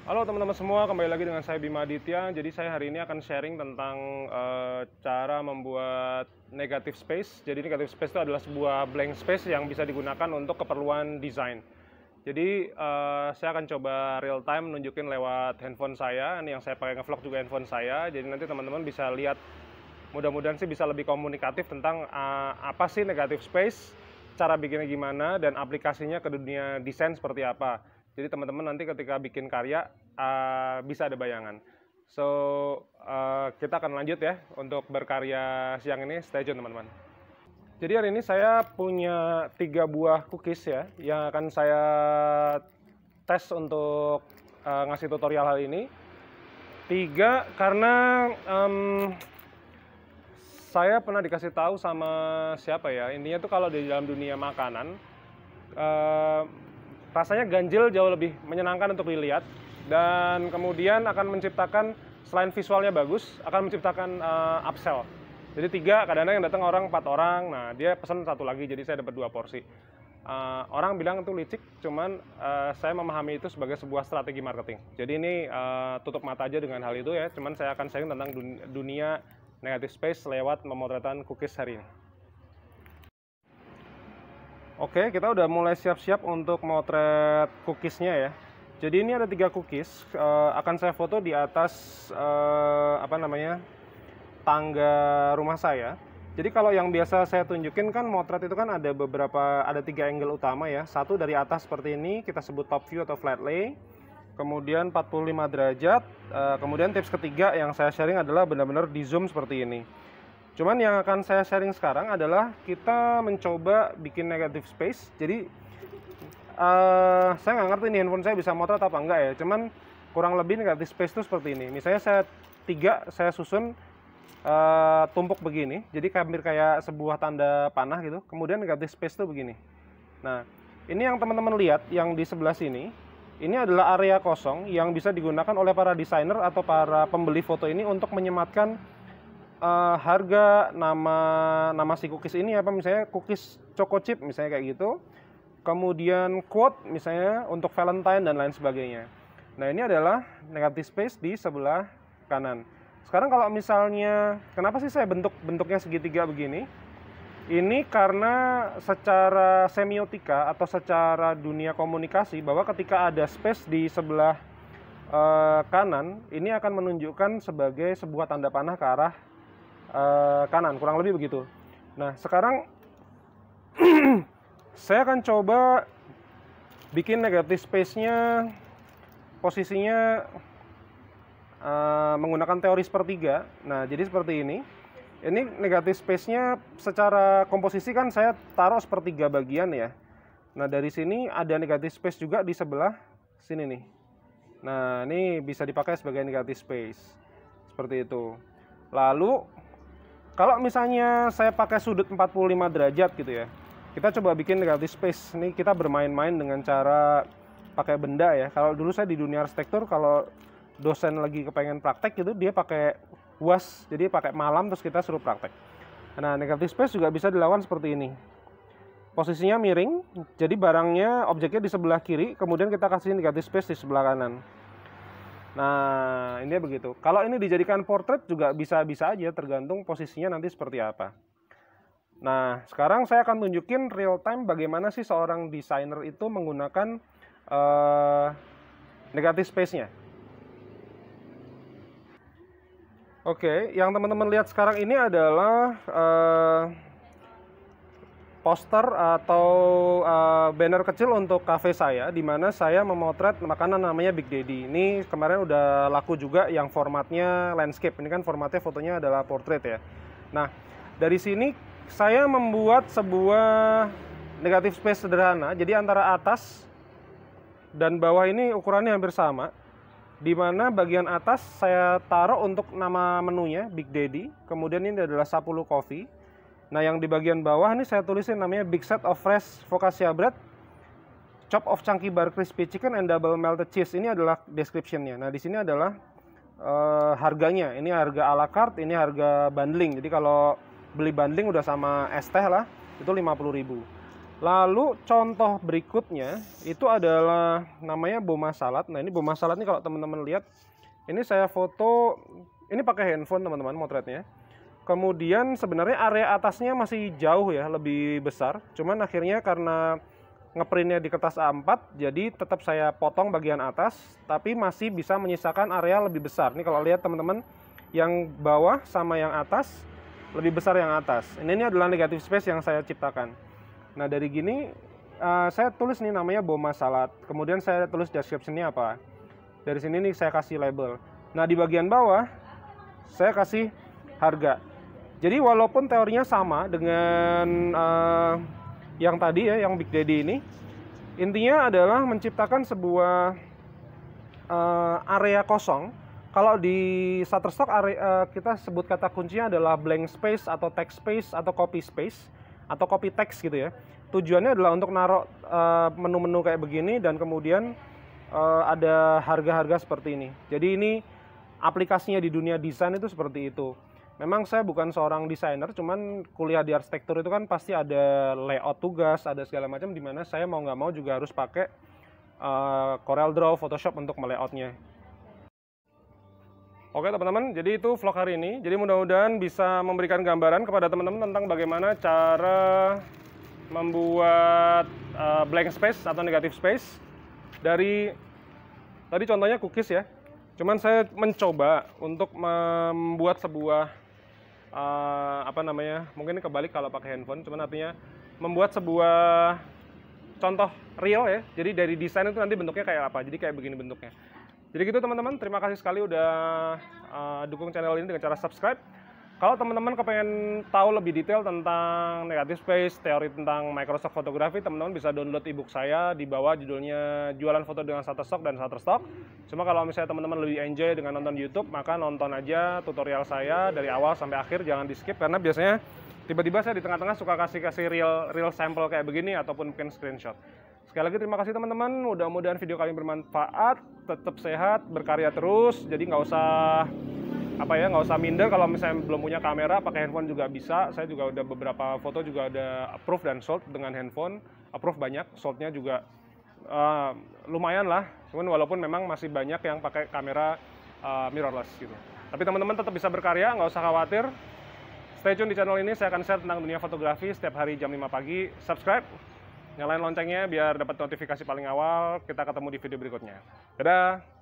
Halo teman-teman semua, kembali lagi dengan saya Bima Aditya. Jadi saya hari ini akan sharing tentang cara membuat negative space. Jadi negative space itu adalah sebuah blank space yang bisa digunakan untuk keperluan desain. Jadi saya akan coba real time nunjukin lewat handphone saya. Ini yang saya pakai ngevlog juga handphone saya. Jadi nanti teman-teman bisa lihat, mudah-mudahan sih bisa lebih komunikatif tentang apa sih negative space, cara bikinnya gimana, dan aplikasinya ke dunia desain seperti apa. Jadi teman-teman nanti ketika bikin karya bisa ada bayangan. So kita akan lanjut ya untuk berkarya siang ini. Stay tune teman-teman. Jadi hari ini saya punya 3 buah cookies ya yang akan saya tes untuk ngasih tutorial hal ini. 3 karena saya pernah dikasih tahu sama siapa ya, intinya tuh kalau di dalam dunia makanan rasanya ganjil jauh lebih menyenangkan untuk dilihat, dan kemudian akan menciptakan, selain visualnya bagus, akan menciptakan upsell. Jadi 3, kadang-kadang yang datang orang 4 orang, nah dia pesan 1 lagi, jadi saya dapat 2 porsi. Orang bilang itu licik, cuman saya memahami itu sebagai sebuah strategi marketing. Jadi ini tutup mata aja dengan hal itu ya, cuman saya akan sharing tentang dunia negative space lewat pemotretan cookies hari ini. Oke, kita udah mulai siap-siap untuk motret cookiesnya ya. Jadi ini ada 3 cookies, akan saya foto di atas tangga rumah saya. Jadi kalau yang biasa saya tunjukin kan motret itu kan ada 3 angle utama ya. Satu dari atas seperti ini, kita sebut top view atau flat lay. Kemudian 45 derajat. Kemudian tips ketiga yang saya sharing adalah benar-benar di zoom seperti ini. Cuman yang akan saya sharing sekarang adalah kita mencoba bikin negative space. Jadi saya nggak ngerti nih handphone saya bisa motret apa enggak ya. Cuman kurang lebih negative space itu seperti ini. Misalnya saya susun tumpuk begini. Jadi hampir kayak sebuah tanda panah gitu. Kemudian negative space itu begini. Nah, ini yang teman-teman lihat yang di sebelah sini. Ini adalah area kosong yang bisa digunakan oleh para desainer atau para pembeli foto ini untuk menyematkan harga, nama si cookies ini apa, misalnya cookies choco chip misalnya kayak gitu. Kemudian quote misalnya untuk Valentine dan lain sebagainya. Nah, ini adalah negative space di sebelah kanan. Sekarang kalau misalnya, kenapa sih saya bentuknya segitiga begini? Ini karena secara semiotika atau secara dunia komunikasi bahwa ketika ada space di sebelah kanan, ini akan menunjukkan sebagai sebuah tanda panah ke arah kanan, kurang lebih begitu. Nah, sekarang saya akan coba bikin negative space-nya posisinya menggunakan teori sepertiga. Nah, jadi seperti ini. Ini negative space-nya secara komposisi kan saya taruh sepertiga bagian ya. Nah, dari sini ada negative space juga di sebelah sini nih. Nah, ini bisa dipakai sebagai negative space. Seperti itu. Lalu kalau misalnya saya pakai sudut 45 derajat gitu ya, kita coba bikin negative space. Ini kita bermain-main dengan cara pakai benda ya. Kalau dulu saya di dunia arsitektur, kalau dosen lagi kepengen praktek gitu, dia pakai UAS, jadi pakai malam terus kita suruh praktek. Nah, negative space juga bisa dilakukan seperti ini. Posisinya miring, jadi barangnya, objeknya di sebelah kiri, kemudian kita kasih negative space di sebelah kanan. Nah, ini begitu. Kalau ini dijadikan portrait juga bisa-bisa aja, tergantung posisinya nanti seperti apa. Nah, sekarang saya akan tunjukin real time bagaimana sih seorang desainer itu menggunakan negative space-nya. Oke, yang teman-teman lihat sekarang ini adalah poster atau banner kecil untuk cafe saya, di mana saya memotret makanan namanya Big Daddy. Ini kemarin udah laku juga yang formatnya landscape. Ini kan formatnya fotonya adalah portrait ya. Nah, dari sini saya membuat sebuah negative space sederhana. Jadi antara atas dan bawah ini ukurannya hampir sama. Di mana bagian atas saya taruh untuk nama menunya Big Daddy. Kemudian ini adalah Sapulu Coffee. Nah, yang di bagian bawah ini saya tulisin namanya Big Set of Fresh Focaccia Bread, Chop of Chunky Bar Crispy Chicken and Double Melted Cheese. Ini adalah description-nya. Nah, di sini adalah harganya. Ini harga a la carte, ini harga bundling. Jadi kalau beli bundling udah sama es teh lah, itu 50.000. Lalu contoh berikutnya itu adalah namanya Boma Salad. Nah, ini Boma Salad ini kalau teman-teman lihat, ini saya foto, ini pakai handphone teman-teman motretnya. Kemudian sebenarnya area atasnya masih jauh ya, lebih besar. Cuman akhirnya karena ngeprintnya di kertas A4, jadi tetap saya potong bagian atas, tapi masih bisa menyisakan area lebih besar. Ini kalau lihat teman-teman, yang bawah sama yang atas, lebih besar yang atas. Ini adalah negative space yang saya ciptakan. Nah, dari gini saya tulis nih namanya Boma Salad. Kemudian saya tulis description-nya apa. Dari sini nih saya kasih label. Nah, di bagian bawah saya kasih harga. Jadi walaupun teorinya sama dengan yang tadi ya, yang Big Daddy ini, intinya adalah menciptakan sebuah area kosong. Kalau di Shutterstock kita sebut kata kuncinya adalah blank space atau text space atau copy space atau copy text gitu ya. Tujuannya adalah untuk naruh menu-menu kayak begini dan kemudian ada harga-harga seperti ini. Jadi ini aplikasinya di dunia desain itu seperti itu. Memang saya bukan seorang desainer, cuman kuliah di arsitektur itu kan pasti ada layout tugas, ada segala macam, di mana saya mau nggak mau juga harus pakai CorelDRAW, Photoshop untuk melayoutnya. Oke teman-teman, jadi itu vlog hari ini. Jadi mudah-mudahan bisa memberikan gambaran kepada teman-teman tentang bagaimana cara membuat blank space atau negative space dari tadi contohnya cookies ya. Cuman saya mencoba untuk membuat sebuah mungkin kebalik kalau pakai handphone, cuman artinya membuat sebuah contoh real ya. Jadi dari desain itu nanti bentuknya kayak apa. Jadi kayak begini bentuknya. Jadi gitu teman-teman, terima kasih sekali udah dukung channel ini dengan cara subscribe. Kalau teman-teman kepengen tahu lebih detail tentang negative space, teori tentang Microsoft Photography, teman-teman bisa download ebook saya di bawah, judulnya Jualan Foto dengan Shutterstock dan Shutterstock. Cuma kalau misalnya teman-teman lebih enjoy dengan nonton YouTube, maka nonton aja tutorial saya dari awal sampai akhir, jangan di skip, karena biasanya tiba-tiba saya di tengah-tengah suka kasih real sample kayak begini ataupun mungkin screenshot. Sekali lagi terima kasih teman-teman, mudah-mudahan video kalian bermanfaat, tetap sehat, berkarya terus, jadi nggak usah minder kalau misalnya belum punya kamera, pakai handphone juga bisa. Saya juga udah beberapa foto juga ada approve dan sold dengan handphone, approve banyak, soldnya juga lumayan lah, cuman walaupun memang masih banyak yang pakai kamera mirrorless gitu. Tapi teman-teman tetap bisa berkarya, nggak usah khawatir. Stay tune di channel ini, saya akan share tentang dunia fotografi setiap hari jam 5 pagi. Subscribe, nyalain loncengnya biar dapat notifikasi paling awal. Kita ketemu di video berikutnya. Dadah!